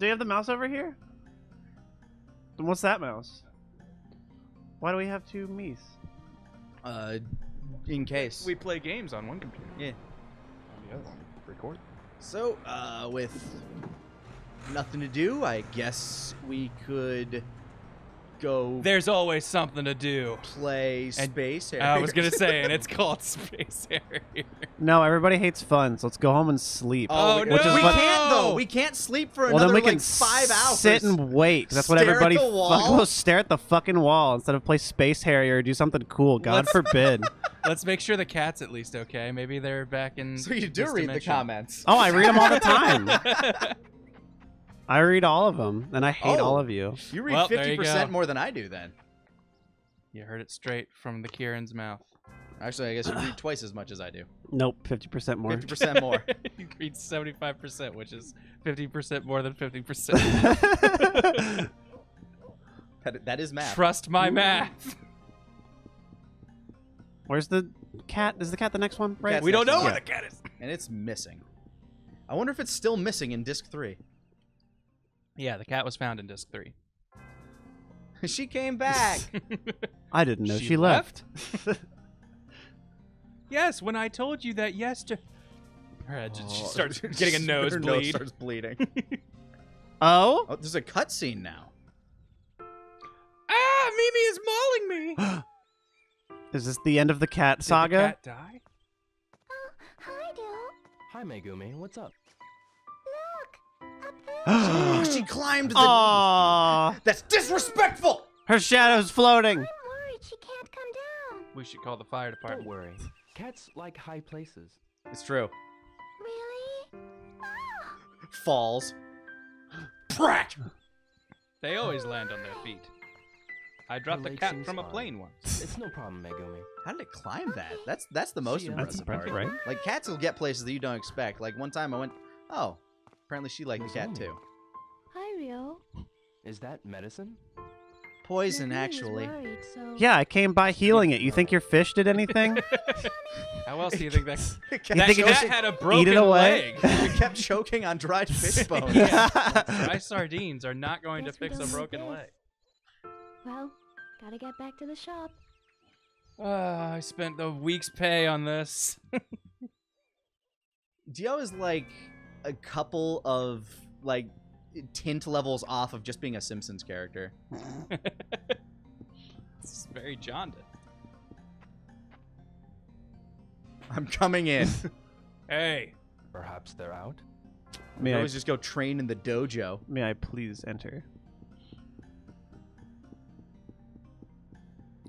Do you have the mouse over here? Then what's that mouse? Why do we have two Mies? In case. We play games on one computer. Yeah. On the other one, record. So, with nothing to do, I guess we could go There's always something to do. play Space Harrier. I was gonna say, and it's called Space Harrier. No, everybody hates fun, so let's go home and sleep. Oh, we, no! Which is we what- can't though. We can't sleep for Well, another then we can like 5 hours. sit and wait. 'Cause that's what Stare at everybody the wall? go stare at the fucking wall instead of play Space Harrier or do something cool. God Let's- forbid. Let's make sure the cat's at least okay. Maybe they're back in. So you do this read dimension. the comments. Oh, I read them all the time. I read all of them, and I hate Oh. all of you. You read Well, there you 50% go. more than I do then. You heard it straight from the Kieran's mouth. Actually, I guess you read twice as much as I do. Nope, 50% more. 50% more. You read 75%, which is 50% more than 50%. That is math. Trust my math. Where's the cat? Is the cat the next one? Right. Cat's We don't next know one. where the cat is. And it's missing. I wonder if it's still missing in disc 3. Yeah, the cat was found in disc 3. She came back. I didn't know she left. Yes, when I told you that yesterday. Her head just, she Oh. starts getting a Her nose nosebleed. starts bleeding. Oh? Oh, there's a cutscene now. Ah, Mimi is mauling me. Is this the end of the cat Did saga? the cat die? Hi, Dill. Hi, Megumi. What's up? Look, up there. Oh, she climbed the... Aww. That's disrespectful! Her shadow's floating. I'm worried she can't come down. We should call the fire Don't department. worry. Cats like high places. It's true. Really? Ah. Falls. Pratt! They always land on their feet. I dropped a lake cat seems from a fine. plane once. It's no problem, Megumi. How did it climb that? That's the most See ya. That's impressive impressive, part. right? Like, cats will get places that you don't expect. Like, one time I went, oh, apparently she liked the cat Nozomi. too. Hi, Rio. Is that medicine? Poison, Megumi was actually. worried, so... Yeah, I came by healing it. You think your fish did anything? How else do you think that? It You That think it cat just had a eat broken it away? leg. It kept choking on dried fish bones. Dry sardines are not going to Guess we fix a don't need broken this. leg. Well, gotta get back to the shop. I spent the week's pay on this. Dio is like a couple of like tint levels off of just being a Simpsons character. It's very jaundiced. I'm coming in. Hey, Perhaps they're out? I May I, always just go train in the dojo. may I please enter?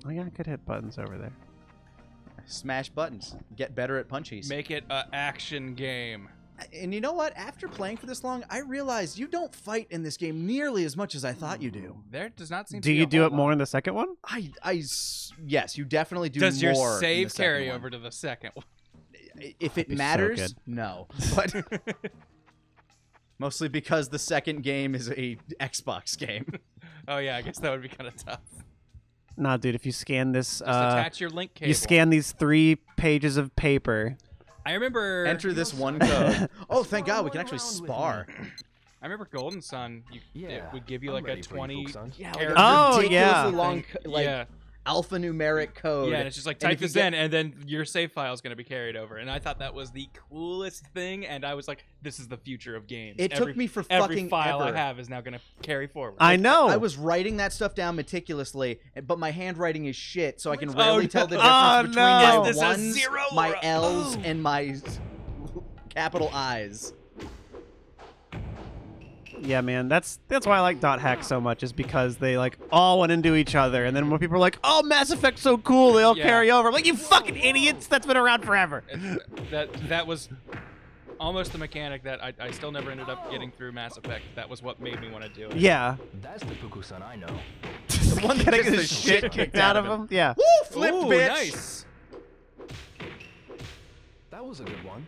Oh yeah, I could hit buttons over there. Smash buttons. Get better at punchies. make it a action game. And you know what? After playing for this long, I realized you don't fight in this game nearly as much as I thought you do. There does not seem to Do be you a do whole it more lot. in the second one? Yes, you definitely do Does more. your in save the second carry one. over to the second one? If it be so matters, good. no. But mostly because the second game is a Xbox game. Oh yeah, I guess that would be kind of tough. Nah, dude. If you scan this, Just attach your link cable. you scan these 3 pages of paper. I remember. Enter this one code. Oh, thank God, we can actually spar. I remember Golden Sun. It Yeah, would give you I'm like a ready for you, 20. Fukusan. Yeah, character Oh, ridiculously yeah. long, thing. like yeah, alphanumeric code. yeah, and it's just like And type if you this get- in, and then your save file is going to be carried over. And I thought that was the coolest thing, and I was like, "This is the future of games." It took me for every fucking file ever. I have is now going to carry forward. I know. I was writing that stuff down meticulously, but my handwriting is shit, so I can Oh, rarely tell the no. difference Oh, between no. my Is this a ones, 0 or my a L's, O? and my capital I's. Yeah, man, that's why I like dot hack so much, is because they like all went into each other, and then when people are like, "Oh, Mass Effect's so cool," they all Yeah. carry over. I'm like, you fucking idiots! That's been around forever. That was almost the mechanic that I still never ended up getting through Mass Effect. That was what made me want to do it. Yeah, That's the Fukusan I know. The one that getting gets the the shit kicked out of him. Yeah. Woo! Flipped, Ooh, bitch! nice. That was a good one.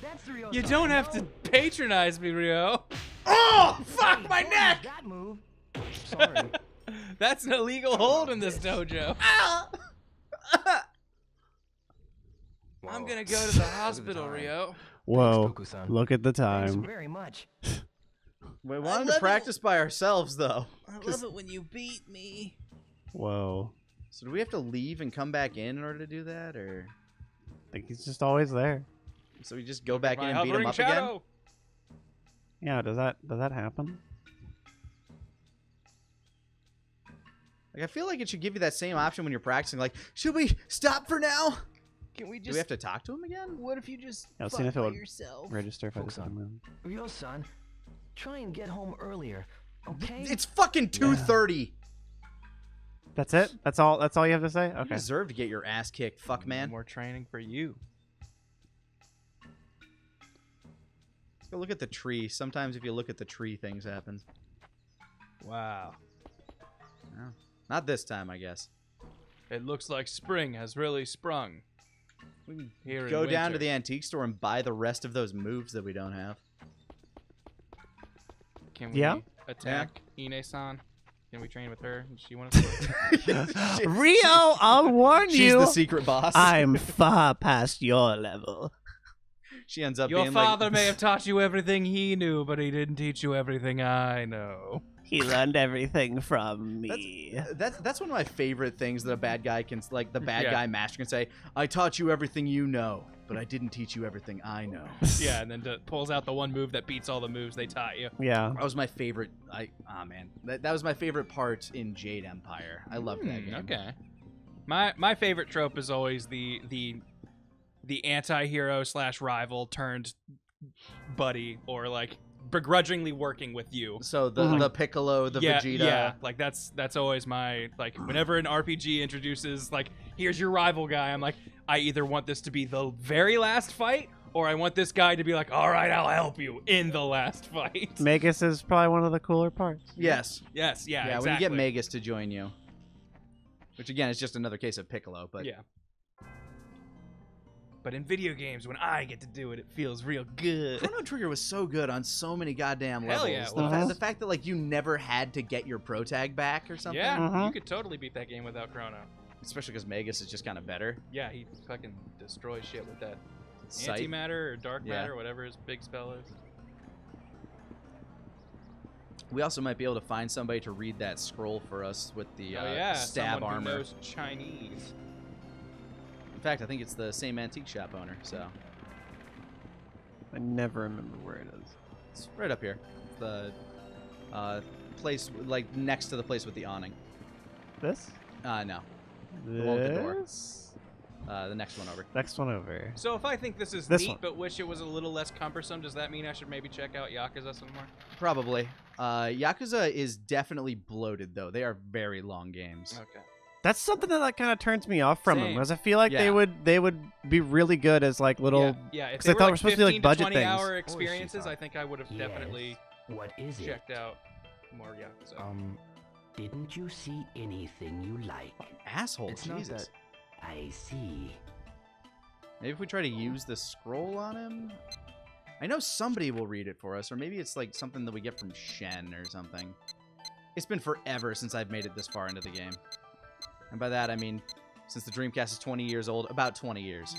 That's the You don't have to patronize me, Rio. Oh, fuck my neck! That move. Sorry. That's an illegal hold in this dojo. I'm gonna go to the hospital, time. Rio. Whoa! Fukusan. Look at the Thanks time. very much. We wanted to practice by ourselves, though. I love it when you beat me. Whoa. So do we have to leave and come back in order to do that, or I think he's just always there. so we just go back in My and beat him hovering up again? shadow. Yeah, does that happen? Like, I feel like it should give you that same option when you're practicing. Like, should we stop for now? Can we just? Do we have to talk to him again? What if you just Yeah, let's fuck see if it by would yourself? register if I Focus just on. move. Ryo-san, try and get home earlier, okay? It's fucking 2:30. That's it? That's all you have to say? You Okay. deserve to get your ass kicked, fuck man. More training for you. Let's go look at the tree. Sometimes if you look at the tree, things happen. Wow. Oh. Not this time, I guess. It looks like spring has really sprung. We can Here in go down to winter. the antique store and buy the rest of those moves that we don't have. Can we Yeah. attack Ine-san? Can we train with her? Does she want us to? Rio, I'll warn She's you. the secret boss. I'm far past your level. She ends up Your being father like, may have taught you everything he knew, but he didn't teach you everything I know. He learned everything from me. That's one of my favorite things that a bad guy can, like, the bad Yeah. guy master can say. I taught you everything you know, but I didn't teach you everything I know. Yeah, and then pulls out the one move that beats all the moves they taught you. Yeah. That was my favorite. Man, that was my favorite part in Jade Empire. I loved that game. Okay. My favorite trope is always the anti-hero / rival turned buddy, or like begrudgingly working with you. So the Piccolo, the Vegeta. Yeah, like that's always my, like, whenever an RPG introduces, like, here's your rival guy, I'm like, I either want this to be the very last fight, or I want this guy to be like, all right, I'll help you in the last fight. Magus is probably one of the cooler parts. Yes. Yes, yeah, Yeah, exactly. when you get Magus to join you. Which, again, is just another case of Piccolo, but... Yeah. But in video games, when I get to do it, it feels real good. Chrono Trigger was so good on so many goddamn Hell levels. yeah, it the, was. the fact that, like, you never had to get your pro tag back or something. Yeah, Mhm. you could totally beat that game without Chrono. Especially because Magus is just kind of better. Yeah, he fucking destroys shit with that Sight. antimatter or dark Yeah. matter, whatever his big spell is. We also might be able to find somebody to read that scroll for us with the Oh yeah, stab someone armor. who knows Chinese. In fact, I think it's the same antique shop owner, so I never remember where it is. it's right up here. The place, like, next to the place with the awning. This? No. one with the door. This? The next one over. Next one over. So if I think this is This neat one. but wish it was a little less cumbersome, does that mean I should maybe check out Yakuza some more? Probably. Yakuza is definitely bloated, though. They are very long games. Okay. That's something that like kind of turns me off from them, Same. because I feel like Yeah. they would be really good as like little. Yeah, if 'cause they I were thought like we're supposed to be, like, 15 budget to 20 things. hour experiences, I think I would have Yes. definitely What is it? checked out more Yakuza. Didn't you see anything you like? Asshole, It's not Jesus. I see. Maybe if we try to use the scroll on him? I know somebody will read it for us, or maybe it's like something that we get from Shen or something. It's been forever since I've made it this far into the game. And by that, I mean, since the Dreamcast is 20 years old, about 20 years.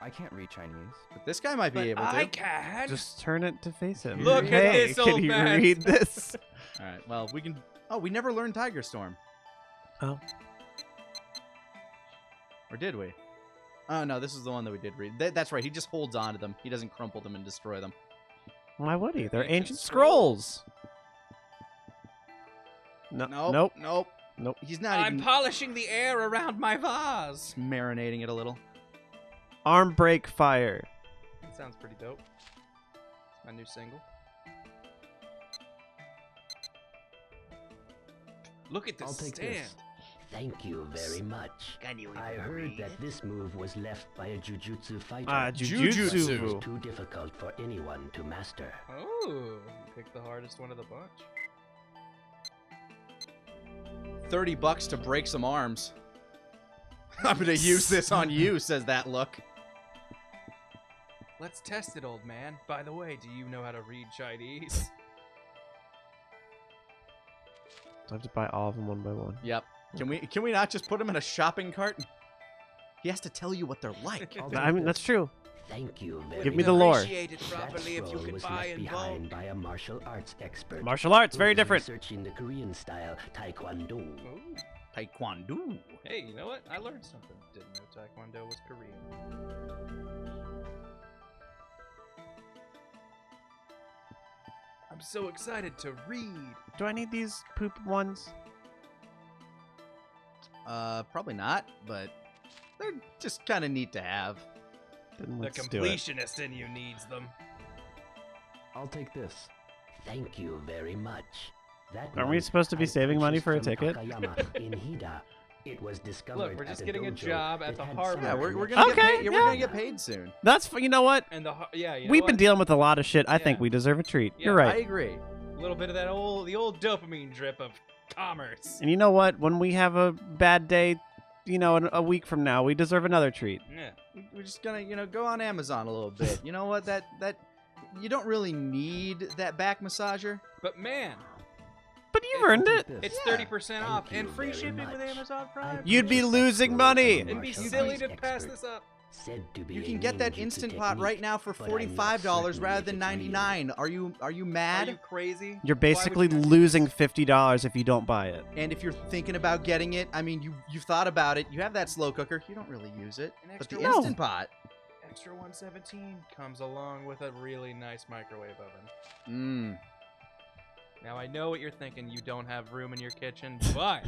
I can't read Chinese. But this guy might be able to. I can. Just turn it to face him. Look at Hey, this can old you man. read this? All right, well, we can... Oh, we never learned Tiger Storm. Oh. Or did we? Oh, no, this is the one that we did read. That's right, he just holds on to them. He doesn't crumple them and destroy them. Why would he? They're Ancient ancient scrolls. No, Nope. nope. Nope. He's not I'm even polishing the air around my vase. marinating it a little. Arm break fire. That sounds pretty dope. It's my new single. Look at I'll this take stand. this. Thank you very much. I heard that this move was left by a jujutsu fighter. Jujutsu. Too difficult for anyone to master. Oh, you picked the hardest one of the bunch. $30 to break some arms. I'm gonna use this on you, says that look. Let's test it, old man. By the way, do you know how to read Chinese? I have to buy all of them one by one. Yep. Can we not just put him in a shopping cart? He has to tell you what they're like. I'll I take mean, that's this. true. Thank you very Give me much. the lore. Appreciate it That properly if you scroll could was buy left in behind bulk. by a martial arts expert. Martial arts, who very was different. Researching the Korean style Taekwondo. Ooh. Taekwondo. Hey, you know what? I learned something. Didn't know Taekwondo was Korean. I'm so excited to read. Do I need these poop ones? Probably not, but they're just kind of neat to have. Then The let's do it. completionist in you needs them. I'll take this. Thank you very much. That Aren't we one supposed to be I saving money purchased for a from ticket? Takayama in Hida. It was discovered Look, we're at just a getting a dojo job at that the had harbor. Yeah, some we're connection. gonna Okay, get paid. We're yeah. gonna get paid soon. That's you know what? And you know We've what? been dealing with a lot of shit. I think Yeah. we deserve a treat. Yeah, You're I right. agree. A little bit of the old dopamine drip of commerce. And you know what? When we have a bad day, you know, a week from now, we deserve another treat. Yeah. We're just gonna, go on Amazon a little bit. You know what? That you don't really need that back massager. But man, But you've earned it. This. it's Yeah. 30% Thank off and you free very shipping with much. Amazon Prime. You'd be losing money. It'd be Martial silly arts to pass expert. this up. Said to be You a can get that ninjutsu Instant Pot technique, right now for but I'm not $45 certain rather if than it's real. $99. Are you Are mad? you crazy? You're Why would basically you not do losing this? $50 if you don't buy it. And if you're thinking about getting it, I mean, you've thought about it. You have that slow cooker. You don't really use it. An But the extra No. Instant Pot. Extra 117 comes along with a really nice microwave oven. Mmm. Now I know what you're thinking. You don't have room in your kitchen, but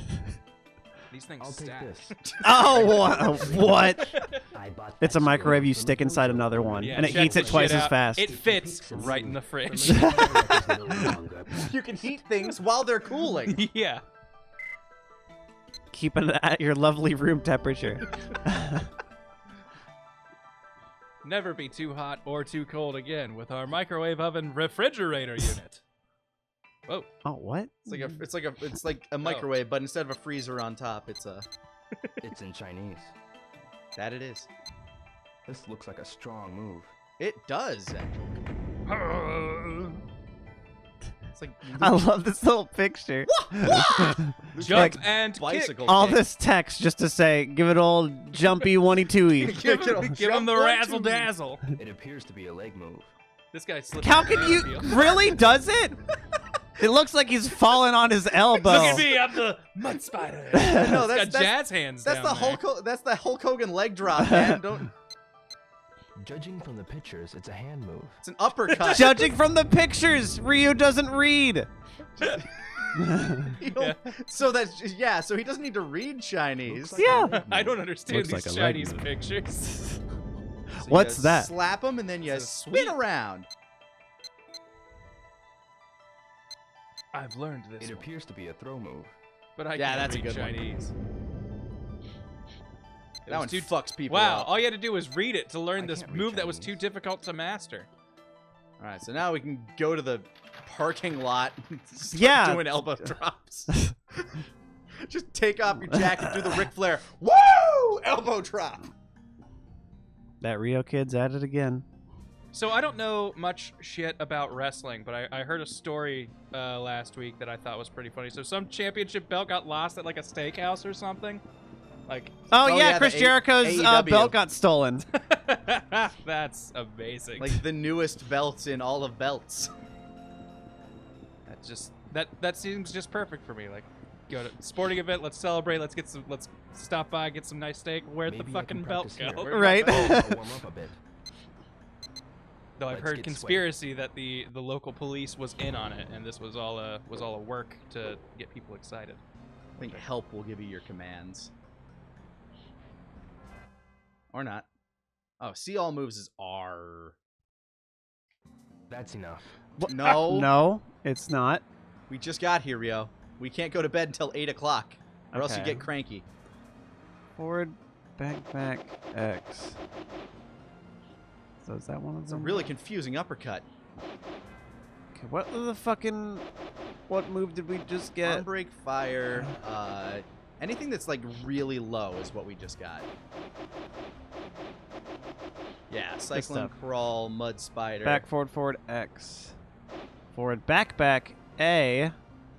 these things I'll take stack. this. Oh, what? I bought It's a that microwave you scroll stick from a inside dojo another owner. one, Yeah, and it check heats it the twice shit as out. fast. It fits depicts a right in the scene fridge. from a material that is no longer You can heat things while they're cooling. Yeah. Keeping it at your lovely room temperature. Never be too hot or too cold again with our microwave oven refrigerator unit. Whoa. Oh, what? It's like a microwave, but instead of a freezer on top, it's a It's in Chinese. that it is. This looks like a strong move. It does. Actually. It's like I love this little picture. Jump Like, and bicycle. all kick. this text just to say, give it old jumpy one-y two-y. Give him the razzle dazzle. It appears to be a leg move. This guy slipped. How on can the you field. really does it? It looks like he's falling on his elbow. Look at me, I'm the mud spider. No, He's that's got jazz hands. that's down the there. Hulk. That's the Hulk Hogan leg drop, man. Don't. Judging from the pictures, it's a hand move. It's an uppercut. Judging from the pictures, Ryu doesn't read. You know, So so he doesn't need to read Chinese. Looks like Yeah. a leg I move. don't understand Looks these like a leg Chinese move. pictures. So What's you that? Slap him and then you It's a spin sweep. around. I've learned this, It one, appears to be a throw move. but I Yeah, can't that's a read good one. Chinese. It That was one too- fucks people Wow, up. all you had to do was read it to learn I this can't read move that was too Chinese. difficult to master. All right, so now we can go to the parking lot. And start Yeah. doing elbow drops. Just take off your jacket, do the Ric Flair. Woo! Elbow drop. That Rio kid's at it again. So I don't know much shit about wrestling, but I heard a story last week that I thought was pretty funny. So some championship belt got lost at like a steakhouse or something. Like, Oh, Oh, yeah, yeah, Chris the Jericho's AEW. belt got stolen. that's amazing. Like the newest belts in all of belts. That seems just perfect for me. Like, go to sporting event, let's celebrate, let's stop by, get some nice steak. Where'd Maybe the I fucking can belt practice go? here. Right. I'll warm up a bit. Though I've Let's heard get conspiracy that the local police was in on it, and this was all a work to get people excited. I think help will give you your commands. Or not. Oh, see all moves is R. That's enough. No. No, it's not. We just got here, Rio. We can't go to bed until 8 o'clock. Or else you Okay. get cranky. Forward, back, X. So is that one of It's a them? really confusing uppercut. Okay, what move did we just get? Arm break, fire, anything that's like really low is what we just got. Yeah, cyclone stuff. crawl, mud spider, Back, forward, X. Forward, back, A.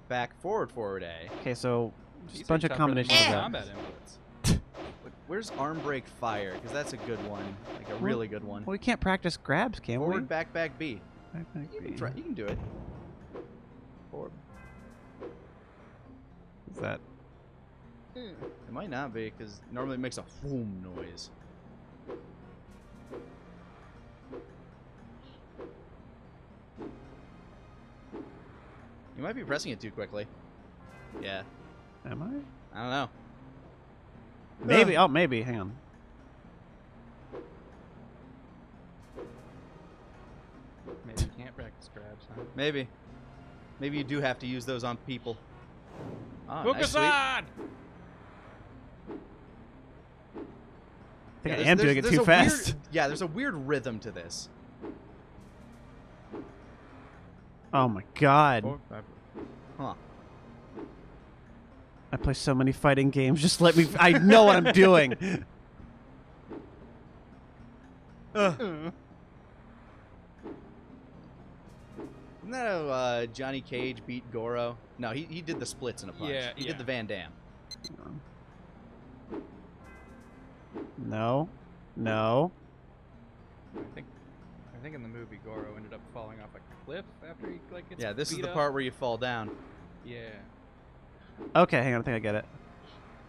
back, forward, A. Okay, so just These a bunch are of tougher than combinations most of that. combat inputs. Where's arm break fire? Because that's a good one, like a really good one. Well, we can't practice grabs, can we? Forward, back, B. Back, back, You can B. try. You can do it. Forward. Is that? It might not be because normally it makes a boom noise. You might be pressing it too quickly. Yeah. Am I? I don't know. Maybe. Oh, maybe. Hang on. Maybe you can't practice grabs, huh? Maybe. Maybe you do have to use those on people. Oh, Focus nice on! I think Yeah, I am doing it too fast. Weird, yeah, there's a weird rhythm to this. Oh my god. Huh. I play so many fighting games. Just let me. I know what I'm doing. Isn't that how Johnny Cage beat Goro? No, he did the splits in a punch. Yeah, he yeah. did the Van Damme. No. No. I think in the movie Goro ended up falling off a cliff after he like gets Yeah, this is beat the up. part where you fall down. Yeah. Okay, hang on. I think I get it.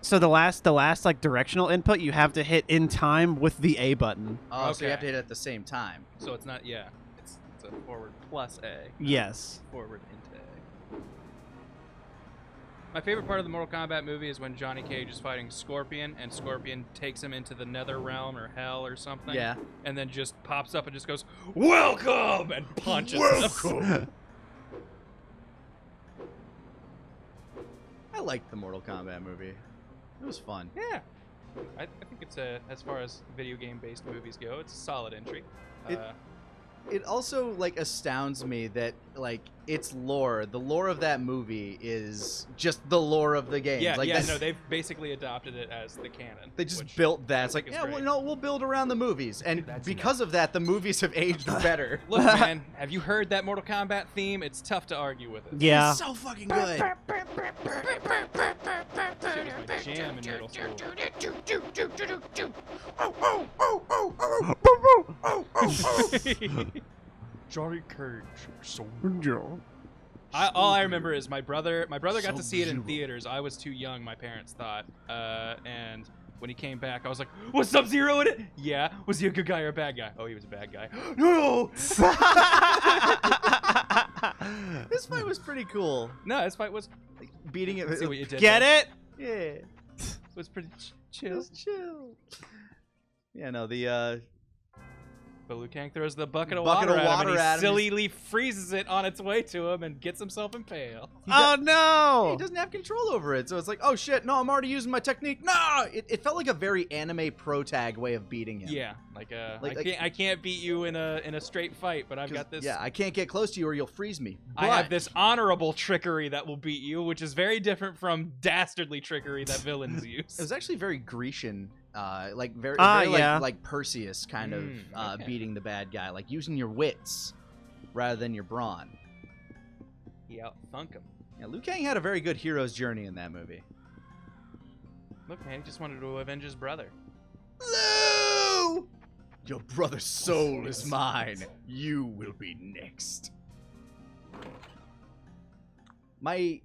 So the last like directional input you have to hit in time with the A button. Oh, so you have Okay. to hit it at the same time. So it's not. Yeah. It's a forward plus A. Yes. Forward into A. My favorite part of the Mortal Kombat movie is when Johnny Cage is fighting Scorpion, and Scorpion takes him into the Nether Realm or Hell or something. Yeah. And then just pops up and just goes, "Welcome!" and punches him. I liked the Mortal Kombat movie. It was fun. Yeah. I think it's as far as video game based movies go, it's a solid entry. It also like astounds me that like its lore, the lore of that movie is just the lore of the game. Yeah, like, yeah, that's- no, they've basically adopted it as the canon. They just which built that. I It's like, think is yeah, well, great. no, we'll build around the movies, and That's because of that, the movies have aged better. Look, man, have you heard that Mortal Kombat theme? It's tough to argue with it. Yeah. It's so fucking good. Shit was my jam in middle school. Johnny Cage, so All I remember is my brother got to see it in theaters. I was too young, my parents thought. And when he came back, I was like, "Was Sub-Zero in it?" Yeah. Was he a good guy or a bad guy? Oh, he was a bad guy. No. This fight was pretty cool. No, this fight was. Like, beating it. See what you did Get there. it? Yeah. Was pretty chill. Just chill. Yeah, no, the But Liu Kang throws the bucket of Bucket water, of at him, water and he at him. sillily freezes it on its way to him and gets himself impaled. Oh no! he doesn't have control over it, so it's like, oh shit, no, I'm already using my technique. No, it felt like a very anime pro tag way of beating him. Yeah, Like- I can't beat you in a straight fight, but I've 'Cause, got this. Yeah, I can't get close to you or you'll freeze me. I have But- this honorable trickery that will beat you, which is very different from dastardly trickery that villains use. It was actually very Grecian, like very, Ah, very yeah. like Perseus kind of okay. beating the bad guy, like using your wits rather than your brawn. He outthunk him. Yeah, Liu Kang had a very good hero's journey in that movie. Look, man, he just wanted to avenge his brother. Lou! Your brother's soul is mine. You will be next. My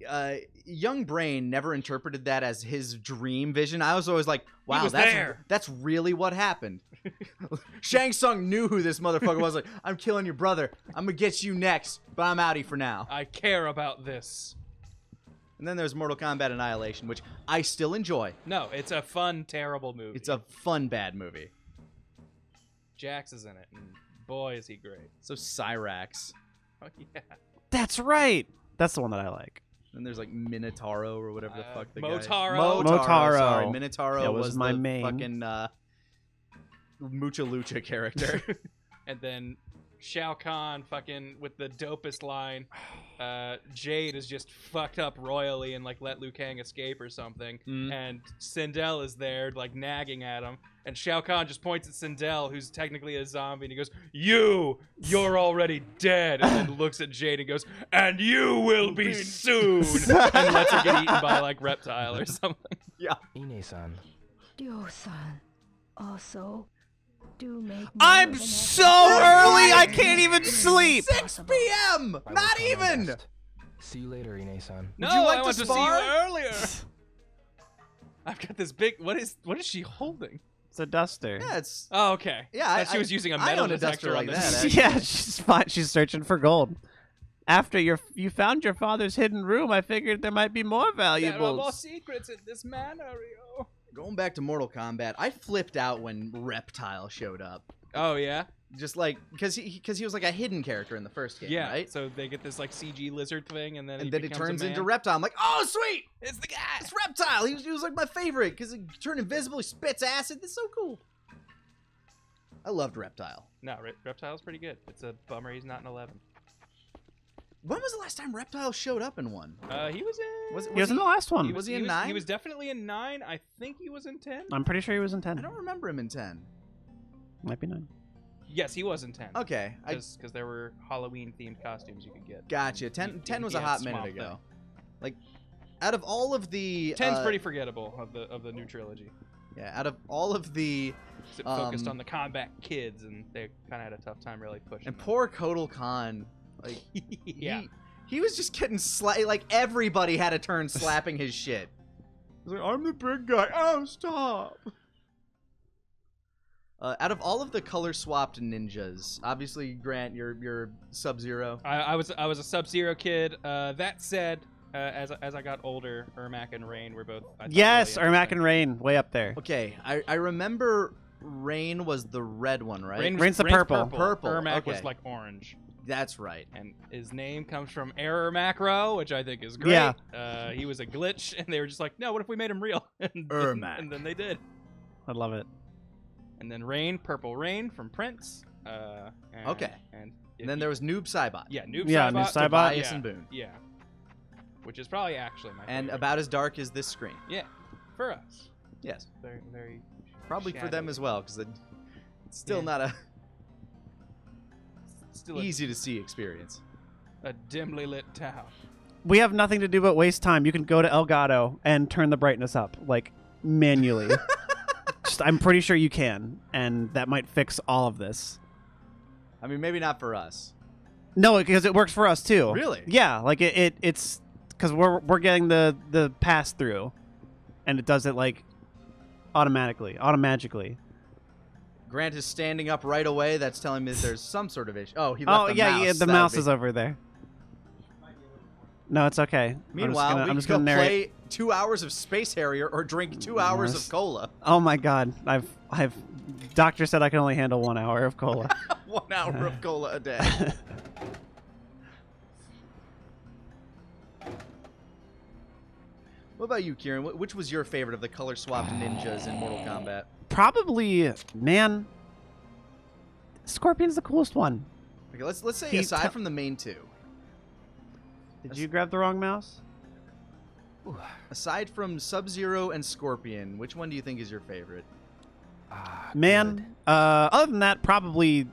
young brain never interpreted that as his dream vision. I was always like, wow, was that's there. that's really what happened. Shang Tsung knew who this motherfucker was. Like, I'm killing your brother. I'm gonna get you next, but I'm outie for now. I care about this. And then there's Mortal Kombat Annihilation, which I still enjoy. No, it's a fun, terrible movie. It's a fun bad movie. Jax is in it, and boy, is he great. So Cyrax. Oh, yeah. That's right. That's the one that I like. And there's like Minotauro or whatever the fuck the guy. Motaro. Motaro. Sorry, Minotauro That was my the main. fucking Mucha Lucha character. And then Shao Kahn fucking with the dopest line. Jade is just fucked up royally and like let Liu Kang escape or something. And Sindel is there like nagging at him. And Shao Kahn just points at Sindel, who's technically a zombie, and he goes, "You're already dead." And then looks at Jade and goes, "And you will be soon." And lets her get eaten by like reptile or something. Ine-san, Ryo-san, also, do make I'm more than so early, I can't even sleep. 6 p.m. I will Not try my even. best. See you later, Ine-san. No, you like I to want to see you spar? earlier. I've got this big. What is she holding? It's a duster. Yeah, it's Oh, okay. Yeah, I thought she was using a I metal own a duster detector on like this. that, Yeah, she's searching for gold. After you found your father's hidden room, I figured there might be more There are more valuables. secrets in this manor, Rio. going back to Mortal Kombat. I flipped out when Reptile showed up. Oh yeah, Just like because he was like a hidden character in the first game, yeah. right? So they get this like CG lizard thing, and then And he then it becomes a turns man. into Reptile. I'm like, oh sweet, It's the guy. it's Reptile. He was like my favorite because he turned invisible. He spits acid. It's so cool. I loved Reptile. No, Reptile's pretty good. It's a bummer he's not in 11. When was the last time Reptile showed up in one? He was in. He was in the last one. Was he in 9? He was definitely in 9. I think he was in 10. I'm pretty sure he was in I 10. don't remember him in 10. Might be 9. Yes, he was in 10. Okay, I Because there were Halloween themed costumes you could get. gotcha. 10 was a Yeah, hot Swamp minute ago. Thing. Like, out of all of the 10's pretty forgettable of the new trilogy. yeah. Out of all of the 'Cause it focused on the combat kids, and they kind of had a tough time really pushing. and them. poor Kotal Khan, like Yeah. he was just getting like everybody had a turn slapping his shit. He was like, I'm the big guy. Oh, stop. Out of all of the color swapped ninjas, obviously Grant, you're Sub-Zero. I was a Sub-Zero kid. That said, as I got older, Ermac and Rain were both. I thought, Yes, really Ermac interesting. and Rain, way up there. Okay, I remember Rain was the red one, right? Rain's the purple. Purple, Ermac okay. was like orange, That's right. and his name comes from Error Macro, which I think is great. Yeah. He was a glitch, and they were just like, no, what if we made him real? Ermac. And then they did. I love it. And then Rain, Purple Rain from Prince. And, Okay. And And then there was Noob Saibot. yeah, Noob Yeah, Saibot. Noob Saibot. Tobias yeah, and Boone. Yeah. Which is probably actually my And favorite. about as dark as this screen. Yeah, for us. Yes. Very, very. Probably for them shadowy. as well, because it's still Yeah. not a Still easy to see experience. a dimly lit town. We have nothing to do but waste time. You can go to Elgato and turn the brightness up, like, manually. I'm pretty sure you can, and that might fix all of this. I mean, maybe not for us. No, because it works for us too. Really? Yeah, like it's because we're getting the pass through, and it does it like automatically. Grant is standing up right away. That's telling me that there's some sort of issue. Oh, he left Oh the yeah, mouse. yeah, the That would mouse be- is over there. No, it's okay. Meanwhile, I'm we just can gonna go narrate. play 2 hours of Space Harrier or drink 2 hours Yes. of cola. Oh my God, I've doctor said I can only handle 1 hour of cola. 1 hour of cola a day. What about you, Kieran? Which was your favorite of the color swapped ninjas in Mortal Kombat? Probably, man. Scorpion's the coolest one. Okay, let's say He aside te- from the main two, Did you grab the wrong mouse? aside from Sub-Zero and Scorpion, which one do you think is your favorite? Ah, Man, good. other than that, probably.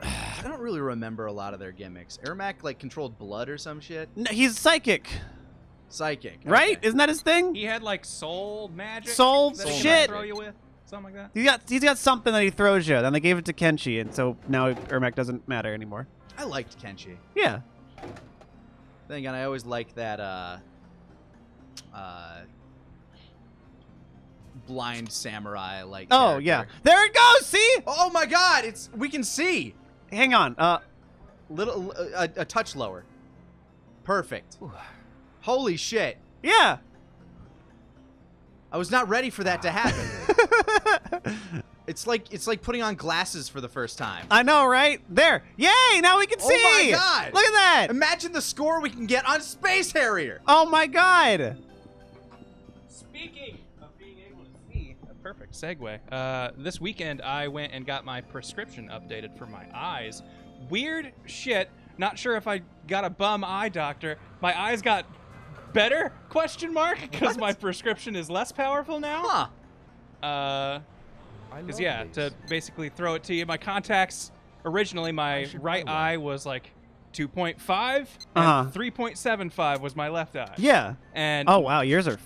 I don't really remember a lot of their gimmicks. Ermac like controlled blood or some shit. No, he's psychic, Psychic, right? okay. Isn't that his thing? He had like soul magic. Soul that he could shit. Throw you with something like that. He's got something that he throws you. Then they gave it to Kenshi, and so now Ermac doesn't matter anymore. I liked Kenshi. Yeah. Then again, I always liked that blind samurai like. Oh yeah. character. There it goes. See? Oh my God! We can see. Hang on. Little a touch lower. Perfect. Holy shit! Yeah. I was not ready for that to happen. It's like putting on glasses for the first time. I know, right? There. Yay! Now we can Oh see. my God. Look at that. Imagine the score we can get on Space Harrier. Oh my God. Speaking of being able to see, a perfect segue. This weekend I went and got my prescription updated for my eyes. Weird shit. Not sure if I got a bum eye doctor. My eyes got better? Question mark? Because my prescription is less powerful now. Huh. Because yeah, to basically throw it to you, my contacts originally my should right buy one. eye was like 2.5 Uh-huh. and 3.75 was my left eye. Yeah. And Oh wow, yours are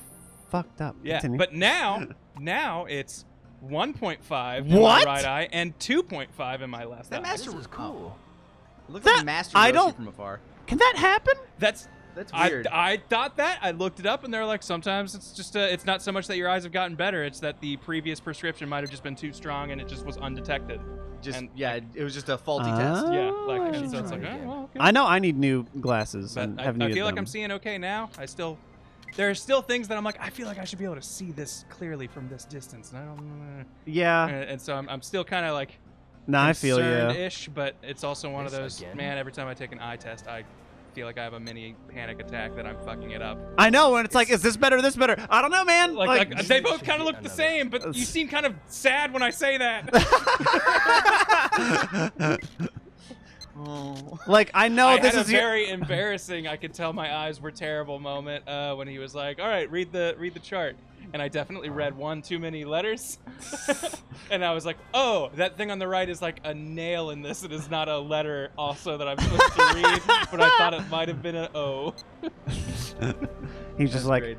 fucked up. Yeah, Continue. but now it's 1.5 in What? my right eye and 2.5 in my left That eye. master This was is cool. It looks That- like Master I Yoshi don't- from afar. Can that happen? That's Weird. I thought that. I looked it up, and they're like, sometimes it's just it's not so much that your eyes have gotten better; it's that the previous prescription might have just been too strong, and it just was undetected. Just and, yeah, it was just a faulty test. Yeah, Oh. like should and so it's try like, it oh, again. well, okay. I know I need new glasses. But and I have needed feel like them. I'm seeing okay now. There are still things that I'm like, I feel like I should be able to see this clearly from this distance, and I don't. Yeah. And so I'm still kind of like No, I feel you. concerned-ish, but it's also one of This those. again? Man, every time I take an eye test, I feel like I have a mini panic attack that I'm fucking it up. I know, and it's like, is this better? This better? I don't know, man. Like they Maybe both should kind of get look the another. same, but you seem kind of sad when I say that. like I know I this had is a your- very embarrassing. I could tell my eyes were terrible moment when he was like, "All right, read the chart," and I definitely read one too many letters, and I was like, "Oh, that thing on the right is like a nail in this. It is not a letter also that I'm supposed to read, but I thought it might have been an O." He's just like, Great.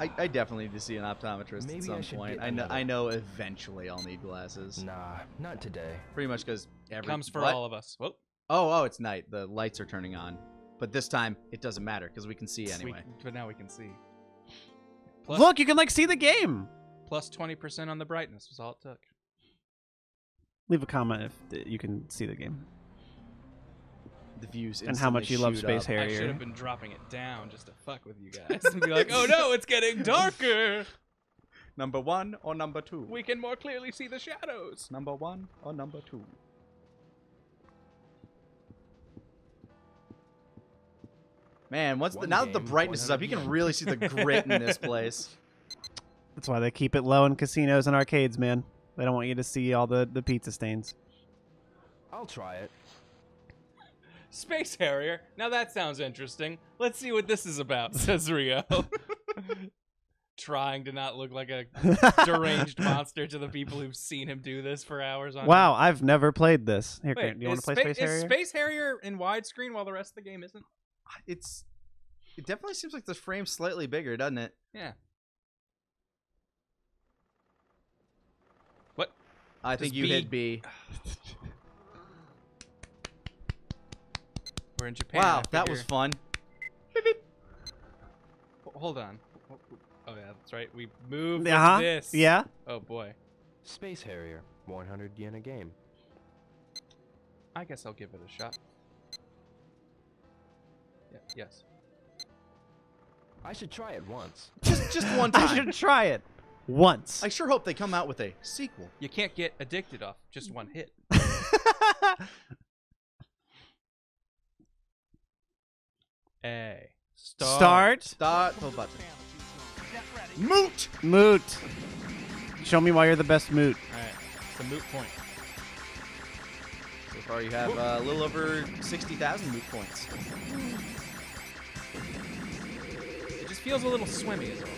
I definitely need to see an optometrist Maybe at I some should point. get I another. know eventually I'll need glasses. Nah, not today. Pretty much because Comes for what? all of us. Whoop. Oh, it's night. The lights are turning on. But this time it doesn't matter because we can see anyway. But now we can see. Plus, look, you can like see the game. plus 20% on the brightness was all it took. Leave a comment if you can see the game The views and how much you love instantly Space shoot up. I should Harrier. have been dropping it down just to fuck with you guys and be like, "Oh no, it's getting darker. Number 1 or number 2? We can more clearly see the shadows." Number 1 or number 2? Man, now that the game, brightness is up, you 100 can really see the grit in this place. That's why they keep it low in casinos and arcades, man. They don't want you to see all the pizza stains. I'll try it. Space Harrier. Now that sounds interesting. Let's see what this is about, says Rio. Trying to not look like a deranged monster to the people who've seen him do this for hours on Wow, I've never played this. Here, Wait, Grant, do you want to is play Spa- Space Harrier? Is Space Harrier in widescreen while the rest of the game isn't? It definitely seems like the frame's slightly bigger, doesn't it? Yeah. What? I think Does you B- hit B. We're in Japan. Wow, I that was figure- fun. Hold on. Oh yeah, that's right. We moved with Uh-huh. this. Yeah. Oh boy. Space Harrier, 100 yen a game. I guess I'll give it a shot. Yeah, yes. I should try it once. Just one I time. should try it once. I sure hope they come out with a sequel. You can't get addicted off just one hit. A. Start. Start the button. Moot! Moot. Show me why you're the best moot. Alright. It's a moot point. So far you have a little over 60,000 moot points. It just feels a little swimmy is all.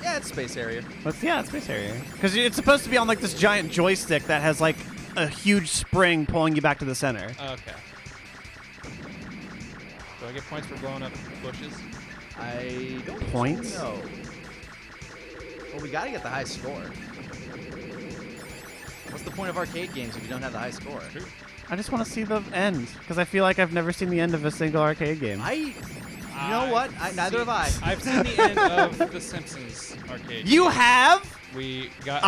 Yeah, it's Space Harrier. Yeah, it's Space Harrier. Because it's supposed to be on like this giant joystick that has like a huge spring pulling you back to the center. Okay. Do I get points for blowing up bushes? I don't Points? know. Well, we gotta get the high score. What's the point of arcade games if you don't have the high score? I just want to see the end because I feel like I've never seen the end of a single arcade game. You know what? Neither have I. I've seen the end of The Simpsons arcade. You game. have? We got.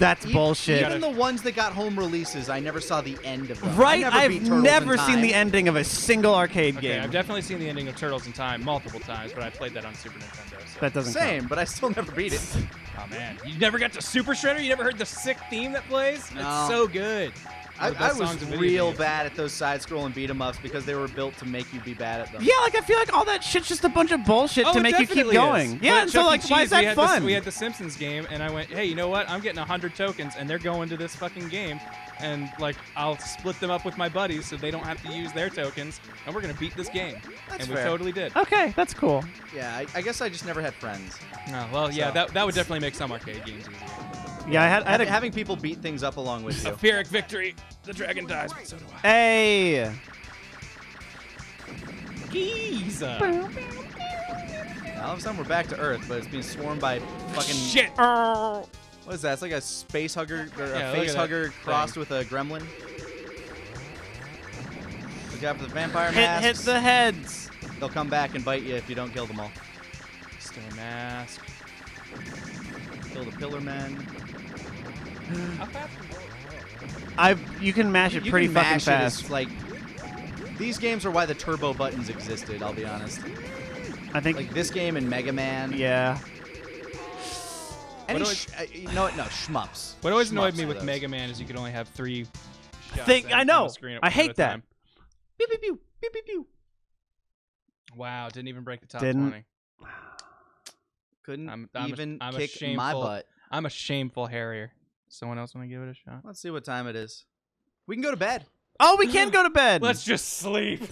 That's bullshit. Even the ones that got home releases, I never saw the end of them. Right? I never beat I've Turtles never in seen Time. the ending of a single arcade Okay, game. I've definitely seen the ending of Turtles in Time multiple times, but I played that on Super Nintendo. So. That doesn't Same, but I still never beat it. Oh man, you never got to Super Shredder? You never heard the sick theme that plays? No. It's so good. One of the I best was songs in video real games. bad at those side-scrolling beat-em-ups because they were built to make you be bad at them. Yeah, like I feel like all that shit's just a bunch of bullshit Oh, to it make you keep definitely going. is. Yeah, But and so Chuck E. like, why is Cheese, we that had fun? we had the Simpsons game, and I went, hey, you know what? I'm getting 100 tokens, and they're going to this fucking game, and like I'll split them up with my buddies so they don't have to use their tokens, and we're gonna beat this game. That's and we fair. totally did. Okay, that's cool. Yeah, I guess I just never had friends. Oh, well, yeah, So- that would definitely make some arcade games easier. Yeah, I had a Having people beat things up along with you. A Pyrrhic victory. The dragon dies, but so do I. Hey. Giza. All of a sudden, we're back to Earth, but it's being swarmed by fucking... Shit! What is that? It's like a space hugger, or Yeah, a look face at hugger that crossed thing. with a gremlin. Look out for the vampire Hit masks. the heads. They'll come back and bite you if you don't kill them all. Stay mask. Kill the pillar men. How fast? You can mash it You pretty can fucking mash fast. It as, like, these games are why the turbo buttons existed, I'll be honest. I think. Like this game and Mega Man. Yeah. Any What you know what? No, shmups. What always annoyed Shmups me are with those. Mega Man is you could only have 3 shots I on know. the screen I at hate a that. time. Pew pew pew pew pew pew. Wow, didn't even break the top Didn't. 20. Couldn't I'm even a kick my shameful- butt. I'm a shameful harrier. Someone else want to give it a shot? Let's see what time it is. We can go to bed. Oh, we can go to bed. Let's just sleep.